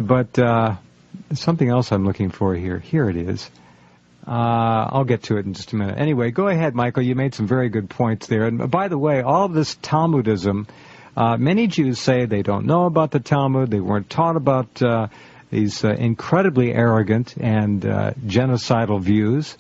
But something else I'm looking for here. Here it is. I'll get to it in just a minute. Anyway, go ahead, Michael. You made some very good points there. And by the way, all of this Talmudism, many Jews say they don't know about the Talmud. They weren't taught about these incredibly arrogant and genocidal views,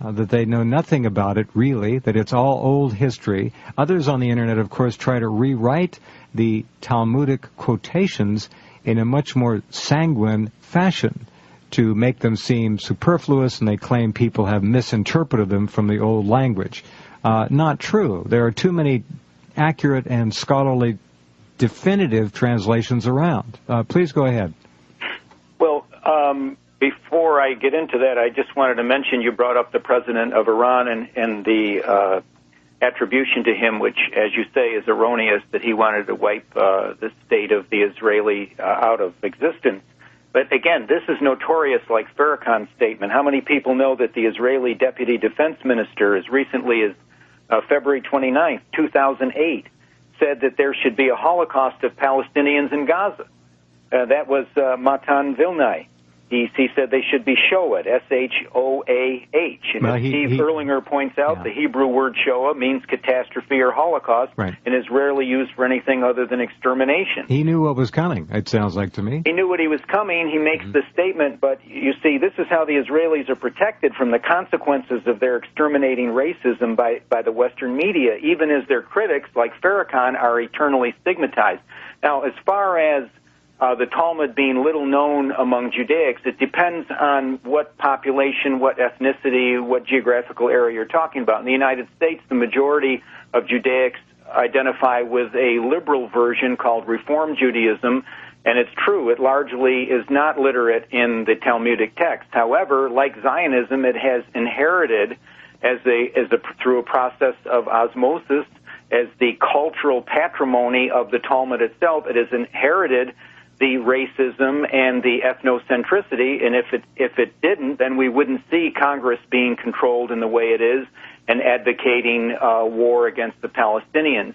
that they know nothing about it, really, that it's all old history. Others on the Internet, of course, try to rewrite the Talmudic quotations in a much more sanguine fashion to make them seem superfluous, and they claim people have misinterpreted them from the old language. Not true. There are too many accurate and scholarly definitive translations around. Please go ahead. Well, before I get into that, I just wanted to mention you brought up the president of Iran and the attribution to him, which, as you say, is erroneous, that he wanted to wipe the state of the Israeli out of existence. But again, this is notorious, like Farrakhan's statement. How many people know that the Israeli deputy defense minister, as recently as February 29th, 2008, said that there should be a Holocaust of Palestinians in Gaza? That was Matan Vilnai. He said they should be Shoah, S-H-O-A-H. And as Steve Erlinger points out, the Hebrew word Shoah means catastrophe or Holocaust, and is rarely used for anything other than extermination. He knew what was coming, it sounds like to me. He knew what he was coming. He makes the statement, but you see, this is how the Israelis are protected from the consequences of their exterminating racism by the Western media, even as their critics, like Farrakhan, are eternally stigmatized. Now, as far as the Talmud being little known among Judaics, it depends on what population, what ethnicity, what geographical area you're talking about. In the United States, the majority of Judaics identify with a liberal version called Reform Judaism, and it's true, it largely is not literate in the Talmudic text. However, like Zionism, it has inherited through a process of osmosis as the cultural patrimony of the Talmud itself. It has inherited the racism and the ethnocentricity, and if it didn't, then we wouldn't see Congress being controlled in the way it is and advocating war against the Palestinians.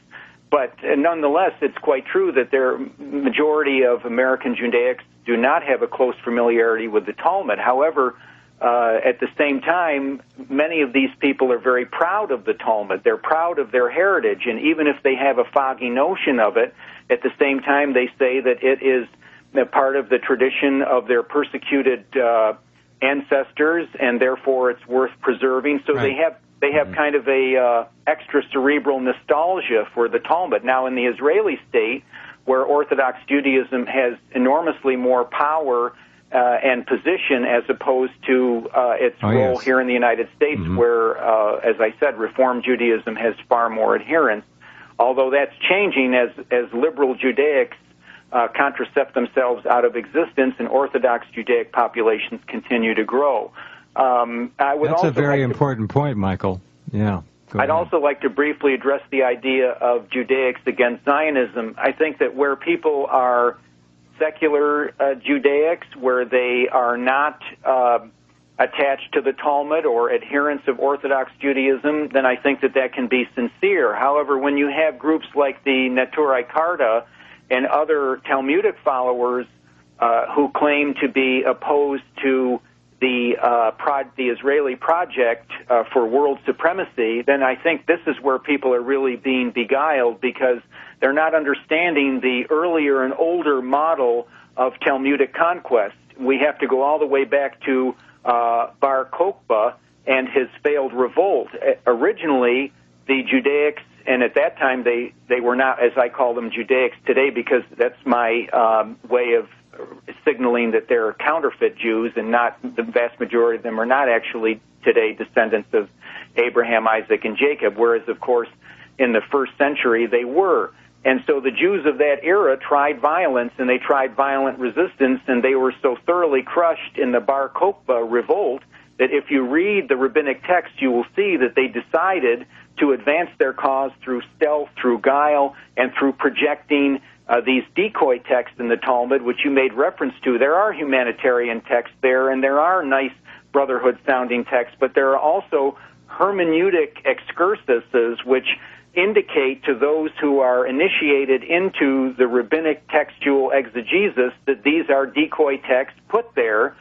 But nonetheless, it's quite true that the majority of American Judaics do not have a close familiarity with the Talmud. However, at the same time, many of these people are very proud of the Talmud. They're proud of their heritage, and even if they have a foggy notion of it, at the same time they say that it is a part of the tradition of their persecuted ancestors, and therefore it's worth preserving. So they have kind of a extra cerebral nostalgia for the Talmud. Now, in the Israeli state, where Orthodox Judaism has enormously more power and position as opposed to its role here in the United States, where, as I said, Reform Judaism has far more adherents. Although that's changing as liberal Judaics contracept themselves out of existence and Orthodox Judaic populations continue to grow. That's a very important point, Michael. Yeah. I'd also like to briefly address the idea of Judaics against Zionism. I think that where people are secular Judaics, where they are not attached to the Talmud or adherents of Orthodox Judaism, then I think that can be sincere. However, when you have groups like the Neturei Karta and other Talmudic followers who claim to be opposed to the Israeli project for world supremacy, then I think this is where people are really being beguiled, because they're not understanding the earlier and older model of Talmudic conquest. We have to go all the way back to Bar Kokhba and his failed revolt. Originally, the Judaics, and at that time they were not, as I call them, Judaics today, because that's my way of signaling that they're counterfeit Jews, and not the vast majority of them are not actually today descendants of Abraham, Isaac, and Jacob, whereas, of course, in the first century they were. And so the Jews of that era tried violence, and they tried violent resistance, and they were so thoroughly crushed in the Bar Kokhba revolt that if you read the rabbinic text, you will see that they decided to advance their cause through stealth, through guile, and through projecting these decoy texts in the Talmud, which you made reference to. There are humanitarian texts there, and there are nice brotherhood-sounding texts, but there are also hermeneutic excursuses which indicate to those who are initiated into the rabbinic textual exegesis that these are decoy texts put there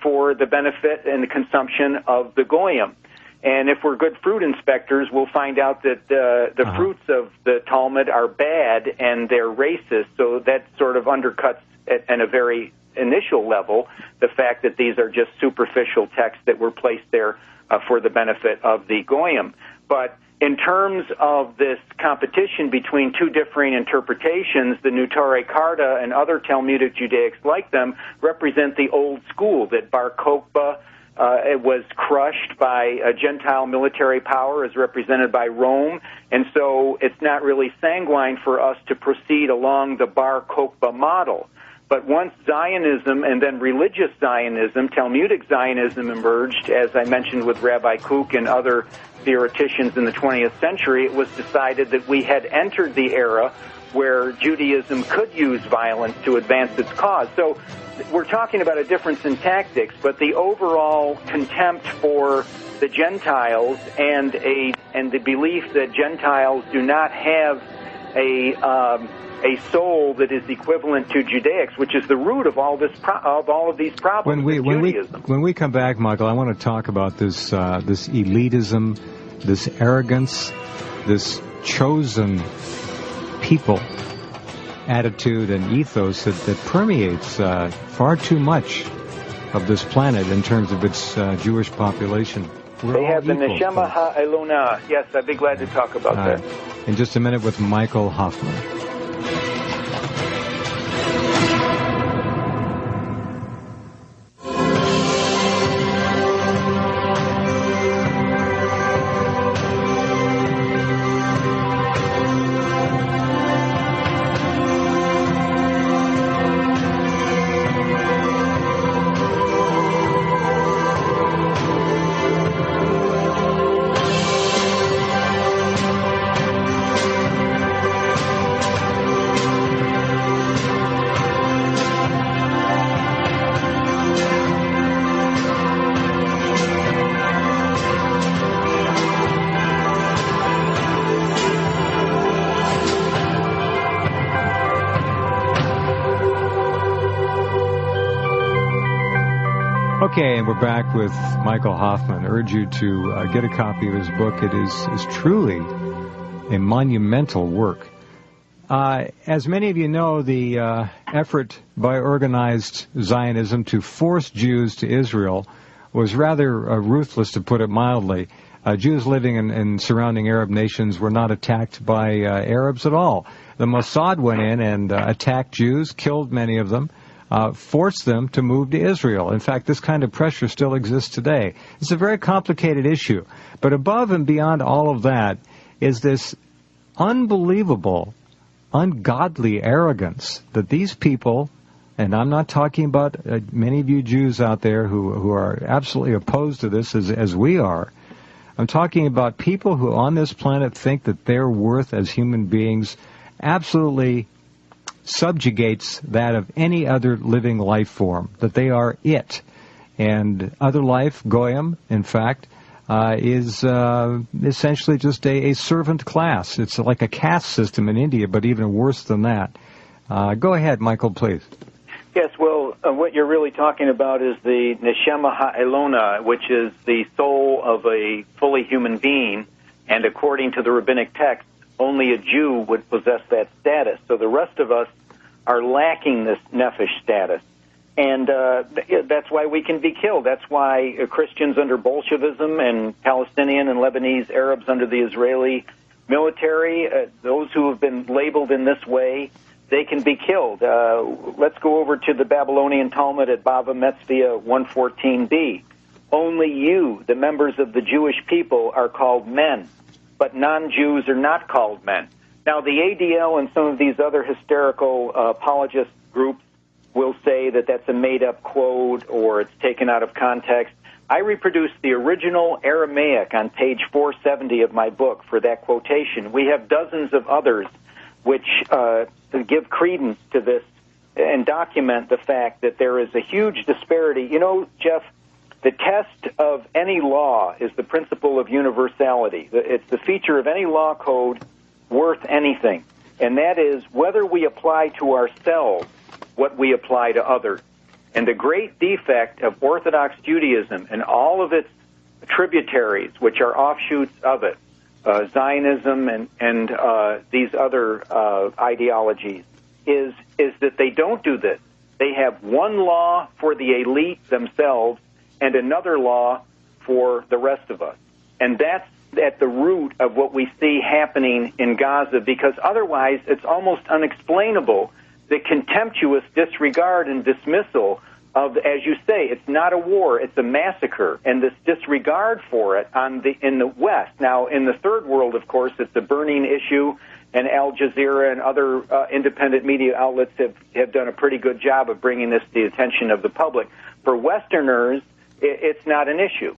for the benefit and the consumption of the goyim. And if we're good fruit inspectors, we'll find out that the fruits of the Talmud are bad and they're racist, so that sort of undercuts at a very initial level the fact that these are just superficial texts that were placed there for the benefit of the goyim. But in terms of this competition between two differing interpretations, the Neturei Karta and other Talmudic Judaics like them represent the old school, that Bar Kokhba it was crushed by a Gentile military power as represented by Rome, and so it's not really sanguine for us to proceed along the Bar Kokhba model. But once Zionism and then religious Zionism, Talmudic Zionism emerged, as I mentioned with Rabbi Kook and other theoreticians in the 20th century, it was decided that we had entered the era where Judaism could use violence to advance its cause. So we're talking about a difference in tactics, but the overall contempt for the Gentiles and the belief that Gentiles do not have a soul that is equivalent to Judaics, which is the root of all of these problems. When we come back, Michael, I want to talk about this elitism, this arrogance, this chosen people attitude and ethos that permeates far too much of this planet in terms of its Jewish population. They have the Neshama Ha'elona. Yes, I'd be glad to talk about that. In just a minute with Michael Hoffman. Okay, and we're back with Michael Hoffman. I urge you to get a copy of his book. It is truly a monumental work. As many of you know, the effort by organized Zionism to force Jews to Israel was rather ruthless, to put it mildly. Jews living in surrounding Arab nations were not attacked by Arabs at all. The Mossad went in and attacked Jews, killed many of them, forced them to move to Israel. In fact, this kind of pressure still exists today. It's a very complicated issue. But above and beyond all of that is this unbelievable, ungodly arrogance that these people, and I'm not talking about many of you Jews out there who are absolutely opposed to this as we are. I'm talking about people who on this planet think that their worth as human beings absolutely subjugates that of any other living life form, that they are it. And other life, Goyim, in fact, is essentially just a servant class. It's like a caste system in India, but even worse than that. Go ahead, Michael, please. Yes, well, what you're really talking about is the Neshama Ha'elona, which is the soul of a fully human being, and according to the rabbinic text, only a Jew would possess that status. So the rest of us are lacking this nephesh status. And that's why we can be killed. That's why Christians under Bolshevism and Palestinian and Lebanese Arabs under the Israeli military, those who have been labeled in this way, they can be killed. Let's go over to the Babylonian Talmud at Bava Metzia 114b. Only you, the members of the Jewish people, are called men, but non-Jews are not called men. Now, the ADL and some of these other hysterical apologist groups will say that that's a made-up quote or it's taken out of context. I reproduced the original Aramaic on page 470 of my book for that quotation. We have dozens of others which give credence to this and document the fact that there is a huge disparity. You know, Jeff, the test of any law is the principle of universality. It's the feature of any law code worth anything, and that is whether we apply to ourselves what we apply to others. And the great defect of Orthodox Judaism and all of its tributaries, which are offshoots of it, Zionism and these other ideologies, is that they don't do this. They have one law for the elite themselves and another law for the rest of us. And that's at the root of what we see happening in Gaza, because otherwise it's almost unexplainable, the contemptuous disregard and dismissal of, as you say, it's not a war, it's a massacre, and this disregard for it in the West. Now, in the third world, of course, it's a burning issue, and Al Jazeera and other independent media outlets have done a pretty good job of bringing this to the attention of the public. For Westerners, it's not an issue.